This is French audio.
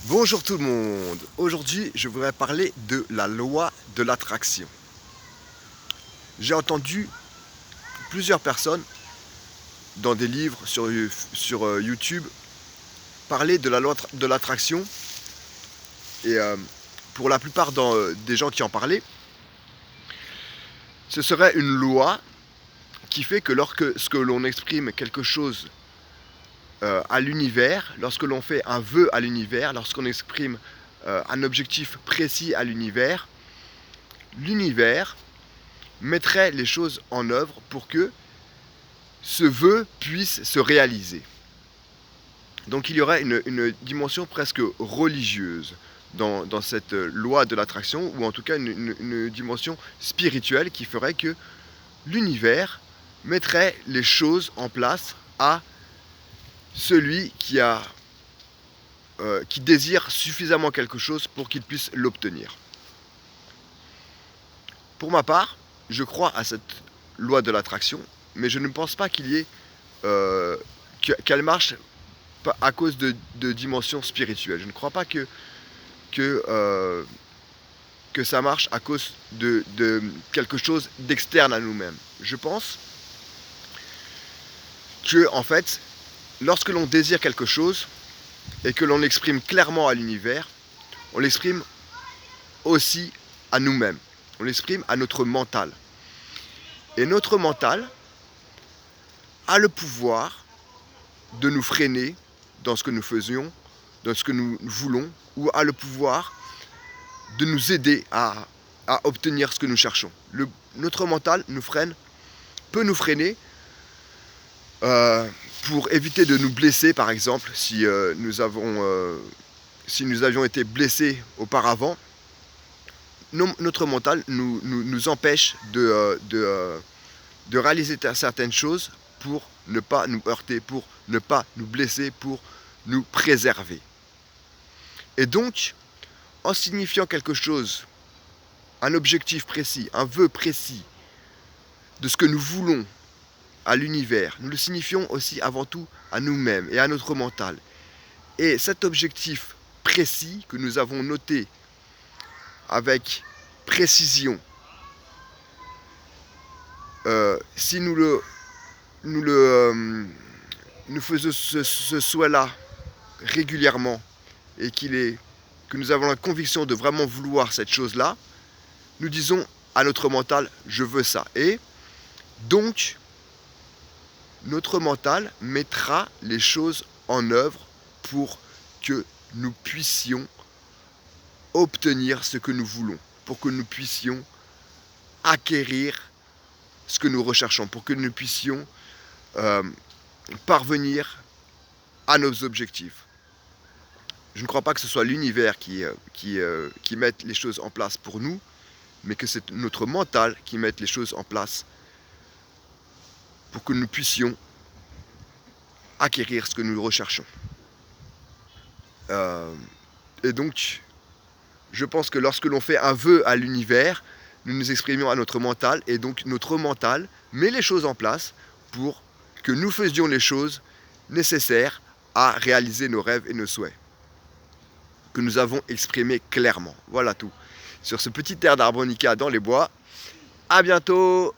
Bonjour tout le monde. Aujourd'hui, je voudrais parler de la loi de l'attraction. J'ai entendu plusieurs personnes dans des livres sur YouTube parler de la loi de l'attraction et pour la plupart des gens qui en parlaient, ce serait une loi qui fait que lorsque l'on exprime quelque chose à l'univers, lorsque l'on fait un vœu à l'univers, lorsqu'on exprime un objectif précis à l'univers, l'univers mettrait les choses en œuvre pour que ce vœu puisse se réaliser. Donc il y aurait une dimension presque religieuse dans cette loi de l'attraction, ou en tout cas une dimension spirituelle qui ferait que l'univers mettrait les choses en place à celui qui désire suffisamment quelque chose pour qu'il puisse l'obtenir. Pour ma part, je crois à cette loi de l'attraction, mais je ne pense pas qu'elle marche à cause de dimensions spirituelles. Je ne crois pas que ça marche à cause de quelque chose d'externe à nous-mêmes. Je pense que, en fait, lorsque l'on désire quelque chose et que l'on l'exprime clairement à l'univers, on l'exprime aussi à nous-mêmes. On l'exprime à notre mental. Et notre mental a le pouvoir de nous freiner dans ce que nous faisions, dans ce que nous voulons, ou a le pouvoir de nous aider à obtenir ce que nous cherchons. Notre mental peut nous freiner pour éviter de nous blesser, par exemple, si nous avions été blessés auparavant. Notre mental nous empêche de réaliser certaines choses pour ne pas nous heurter, pour ne pas nous blesser, pour nous préserver. Et donc, en signifiant quelque chose, un objectif précis, un vœu précis de ce que nous voulons à l'univers, nous le signifions aussi avant tout à nous-mêmes et à notre mental. Et cet objectif précis que nous avons noté avec précision, si nous faisons ce souhait-là régulièrement et que nous avons la conviction de vraiment vouloir cette chose-là, nous disons à notre mental, je veux ça. Et donc, notre mental mettra les choses en œuvre pour que nous puissions obtenir ce que nous voulons, pour que nous puissions acquérir ce que nous recherchons, pour que nous puissions parvenir à nos objectifs. Je ne crois pas que ce soit l'univers qui mette les choses en place pour nous, mais que c'est notre mental qui mette les choses en place pour que nous puissions acquérir ce que nous recherchons. Et donc, je pense que lorsque l'on fait un vœu à l'univers, nous nous exprimons à notre mental, et donc notre mental met les choses en place pour que nous faisions les choses nécessaires à réaliser nos rêves et nos souhaits, que nous avons exprimés clairement. Voilà tout. Sur ce petit air d'harmonica dans les bois, à bientôt!